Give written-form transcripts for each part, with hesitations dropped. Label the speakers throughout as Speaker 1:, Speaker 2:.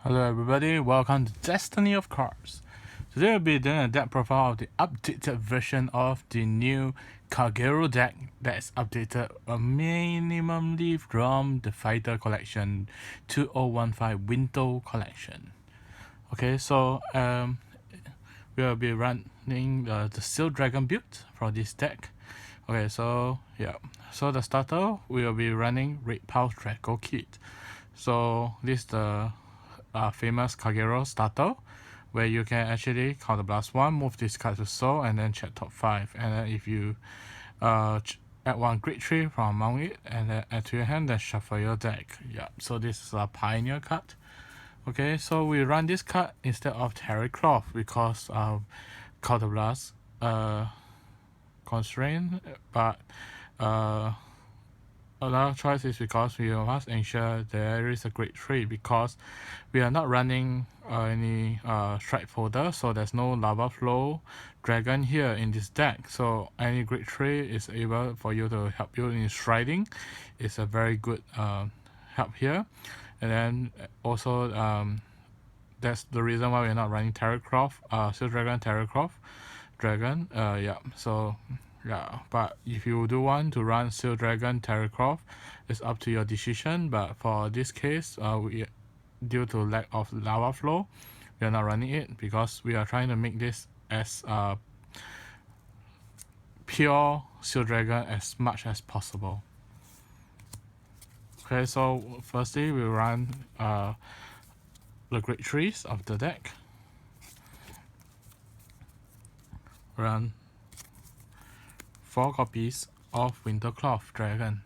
Speaker 1: Hello everybody, welcome to Destiny of Cards. Today we'll be doing a deck profile of the updated version of the new Kagero deck that is updated minimally from the Fighter Collection 2015 Winter Collection. Okay, so we'll be running the Steel Dragon build for this deck. Okay, so the starter will be running Red Pulse Draco Kit. So this is the famous Kagero starter, where you can actually counterblast 1, move this card to soul, and then check top 5. And then if you add 1 Great Tree from among it, and then add to your hand, then shuffle your deck. Yeah, so this is a Pioneer card. Okay, so we run this card instead of Terrycloth because counterblast constraint, but another choice is because we must ensure there is a great tree, because we are not running any strike folder, so there's no lava flow dragon here in this deck. So any great tree is able for you to help you in striding. It's a very good help here. And then also that's the reason why we're not running Terracroft, Steel Dragon, Terracroft Dragon. But if you do want to run Steel Dragon, Terracroft, it's up to your decision. But for this case, due to lack of lava flow, we are not running it because we are trying to make this as pure Steel Dragon as much as possible. Okay, so firstly we run the great trees of the deck. Run 4 copies of Wintercloth Dragon.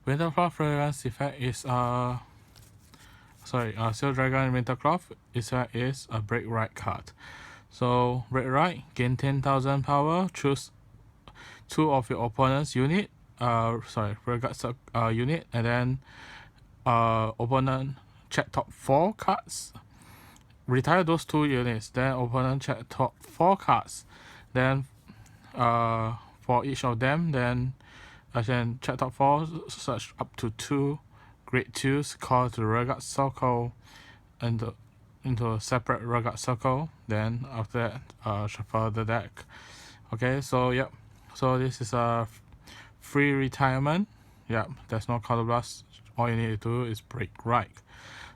Speaker 1: Wintercloth Dragon's effect is Steel Dragon Wintercloth effect is a break right card. So break right, gain 10,000 power, choose 2 of your opponent's unit, unit, and then opponent check top 4 cards. Retire those 2 units, then opponent check top 4 cards. Then for each of them, then I can check top 4, search up to 2 grade 2s, call to the Rugged Circle and into a separate Rugged Circle. Then after that, shuffle the deck. Okay, so so this is a free retirement. There's no counterblast. All you need to do is break right.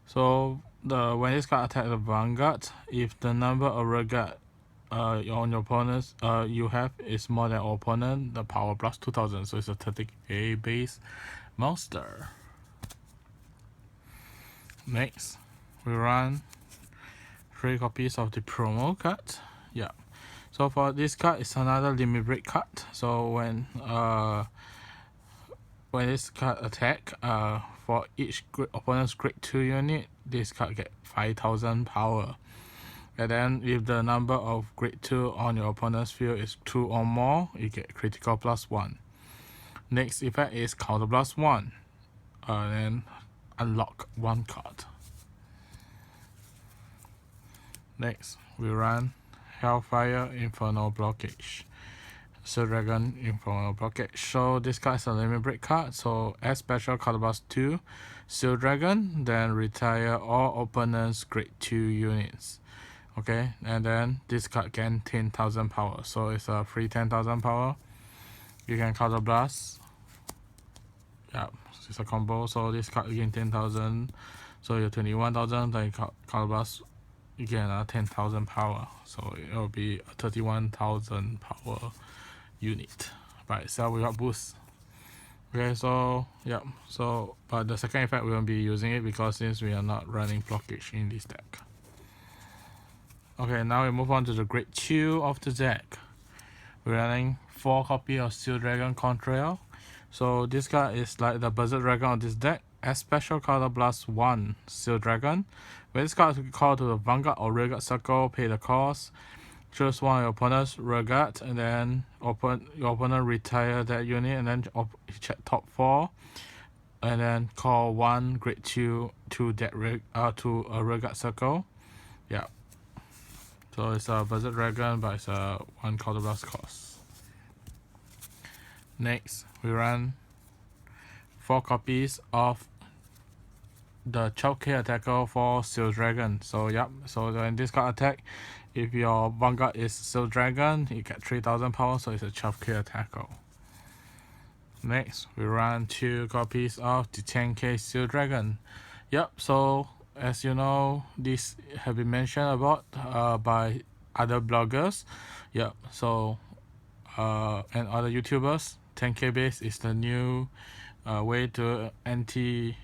Speaker 1: So when this card attacks the Vanguard, if the number of Rugged on your opponents you have is more than opponent, the power plus 2000, so it's a 30k base monster. Next, we run 3 copies of the promo card. So for this card, it's another limit break card. So when this card attack, for each opponent's grade 2 unit, this card get 5000 power. And then if the number of grade 2 on your opponent's field is 2 or more, you get critical plus 1. Next effect is counter plus 1. Then unlock 1 card. Next, we run Hellfire Infernal Blockage. Steel Dragon Infernal Blockage. So this card is a limit break card. So add special counter plus 2 Steel Dragon, then retire all opponent's grade 2 units. Okay, and then this card gain 10,000 power, so it's a free 10,000 power. You can counter blast. It's a combo. So this card gain 10,000, so you're 21,000. Then you counter blast, you get another 10,000 power, so it will be a 31,000 power unit by itself without boost. Okay, but the second effect we won't be using it because since we are not running blockage in this deck. Okay, now we move on to the grade 2 of the deck. We're running 4 copies of Steel Dragon Contrail. So this card is like the Berserk Dragon of this deck. As special counter blast 1 Steel Dragon. When this card is called to the Vanguard or Rugged Circle, pay the cost. Choose one of your opponent's Rugged, and then your opponent retire that unit, and then check top 4. And then call 1 grade 2 to a Rugged Circle. So it's a Berserk Dragon, but it's a 1 counter blast cost. Next, we run 4 copies of the 12k attacker for Seal Dragon. So yep, so when this card attack, if your Vanguard is Seal Dragon, you get 3000 power, so it's a 12k attacker. Next, we run 2 copies of the 10k Seal Dragon. Yep, so as you know, this have been mentioned about by other bloggers. Yep, so and other YouTubers, 10k base is the new way to anti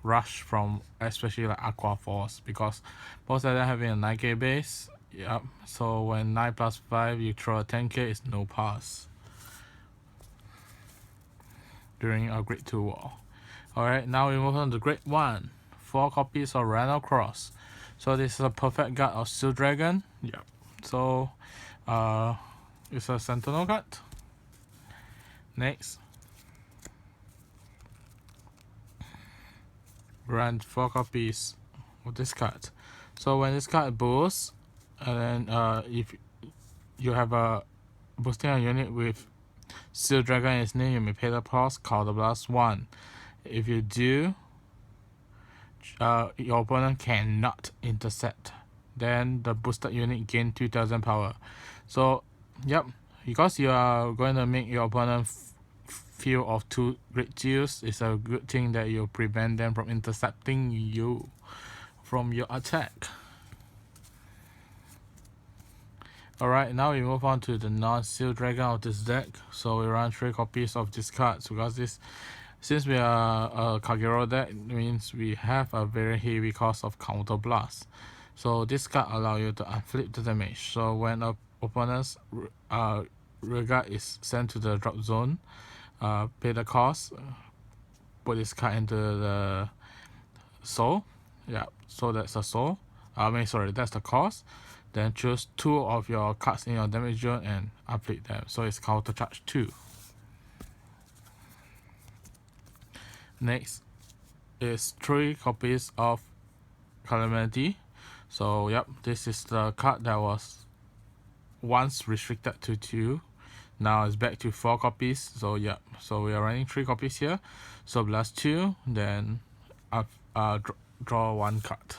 Speaker 1: rush from especially like Aqua Force, because most of them having a 9k base. Yep, so when 9 plus 5 you throw a 10k, it's no pass during a grade 2 war. Alright, now we move on to grade 1. 4 copies of Random Cross. So this is a perfect guard of Seal Dragon. Yep. So it's a Sentinel card. Next, run 4 copies of this card. So when this card boosts, and then if you have a boosting a unit with Seal Dragon in its name, you may pay the cost, counterblast 1. If you do, your opponent cannot intercept. Then the boosted unit gain 2000 power. So yep, because you are going to make your opponent feel of 2 great deals, it's a good thing that you prevent them from intercepting you from your attack. Alright, now we move on to the non-Seal Dragon of this deck. So we run 3 copies of this card, because since we are a Kagero deck, it means we have a very heavy cost of counter blast. So this card allows you to unflip the damage. So when a opponent's rear guard is sent to the drop zone, pay the cost, put this card into the soul. Yeah, so that's the soul. That's the cost. Then choose 2 of your cards in your damage zone and unflip them. So it's counter charge 2. Next is 3 copies of Calamity. So yep, this is the card that was once restricted to 2. Now it's back to 4 copies. So yep, so we are running 3 copies here. So blast 2, then draw 1 card.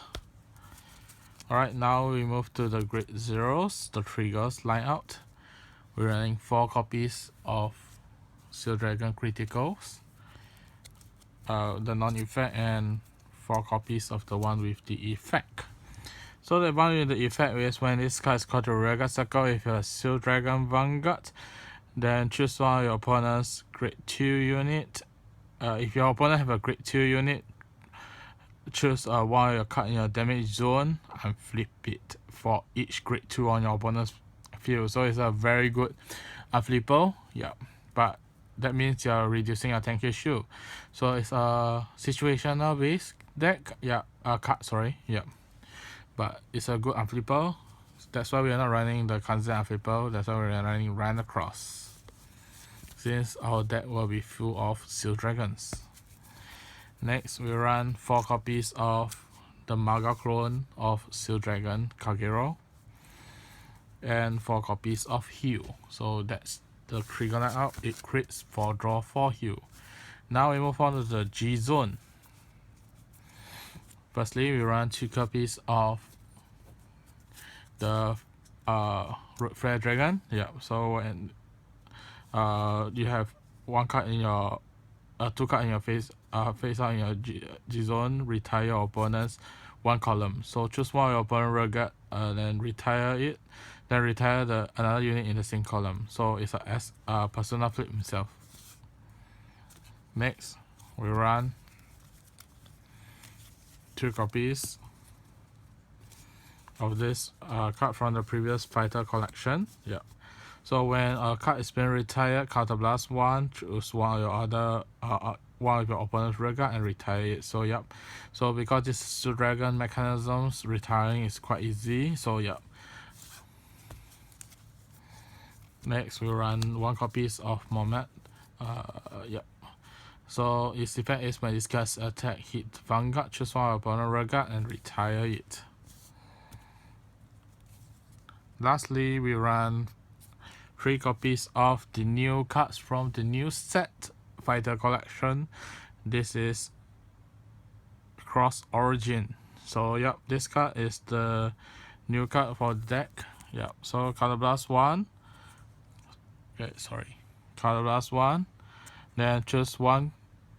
Speaker 1: Alright, now we move to the grade 0s, the triggers line out. We're running 4 copies of Seal Dragon Criticals, the non-effect, and 4 copies of the one with the effect. So the one with the effect is when this card is called to rear guard circle. If you're a Seal Dragon Vanguard, then choose one of your opponent's grade 2 unit. If your opponent have a grade 2 unit, choose one of your card in your damage zone and flip it for each grade 2 on your opponent's field. So it's a very good flipper. Yeah, but that means you're reducing your 10k shield. So it's a situational based deck. Yeah, card, sorry. Yeah, but it's a good flipper. That's why we are not running the Kanzen flipper. That's why we're running Random Cross, since our deck will be full of Seal Dragons. Next, we run 4 copies of the Maga clone of Seal Dragon Kagero and 4 copies of Heal. So that's the trigger line out. It crits for draw 4 Heal. Now we move on to the G zone. Firstly, we run 2 copies of the Flare Dragon. Yeah, so when you have 1 card in your 2 cards in your face out in your G zone, retire your opponent's 1 column. So choose one of your opponent's rear guard, then retire it, then retire another unit in the same column. So it's a persona flip himself. Next, we run 2 copies of this card from the previous fighter collection. Yeah. So when a card is being retired, counterblast 1, choose one of your other one of your opponent's rear guard and retire it. So yep. So because this Seal Dragon mechanisms, retiring is quite easy. So yep. Next we run 1 copies of Momet. Yep. So its effect is when this card's attack hit Vanguard, choose one of your opponent's rear guard and retire it. Lastly, we run 3 copies of the new cards from the new set fighter collection. This is Cross Origin. So yep, this card is the new card for the deck. Yep, so Color Blast 1. Okay, sorry. Color Blast 1. Then choose one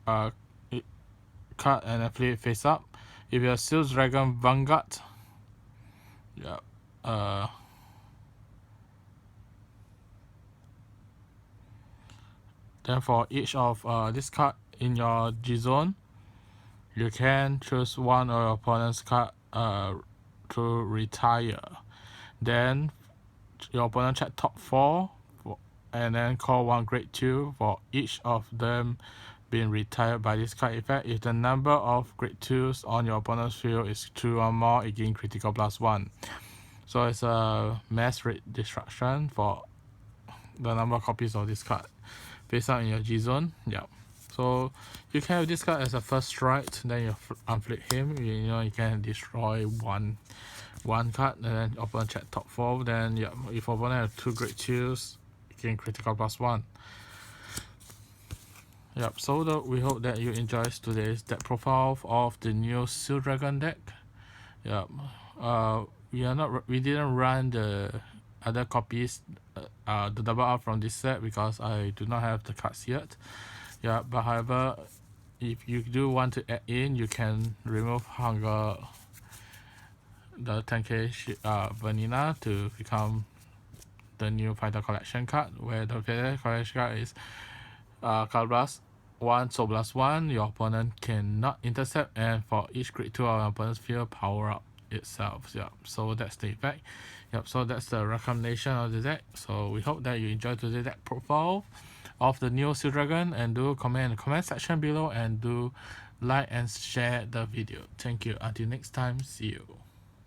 Speaker 1: card and then flip it face up. If you're Steel Dragon Vanguard, yep. Then for each of this card in your G zone, you can choose one of your opponent's card to retire. Then your opponent check top 4 and then call one grade 2 for each of them being retired by this card effect. If the number of grade 2s on your opponent's field is 2 or more, it gains critical +1. So it's a mass rate destruction for the number of copies of this card based on in your G zone. Yeah. So you can have this card as a first strike, then you unflip him. You know, you can destroy one card, and then opponent check top 4. Then yeah, if opponent have 2 grade 2s, you can critical +1. Yep. So we hope that you enjoy today's deck profile of the new Steel Dragon deck. Yep. We didn't run the other copies, the double up from this set because I do not have the cards yet. Yeah, but however, if you do want to add in, you can remove Hunger, the 10k Vanilla to become the new Fighter Collection card, where the Fighter Collection card is Color Blast 1, Soul Blast 1, your opponent cannot intercept, and for each grade 2 of your opponent's field, power up itself. Yep, so that's the effect. Yep, so that's the recommendation of the deck. So we hope that you enjoyed today's deck profile of the new Steel Dragon, and do comment in the comment section below, and do like and share the video. Thank you. Until next time, see you.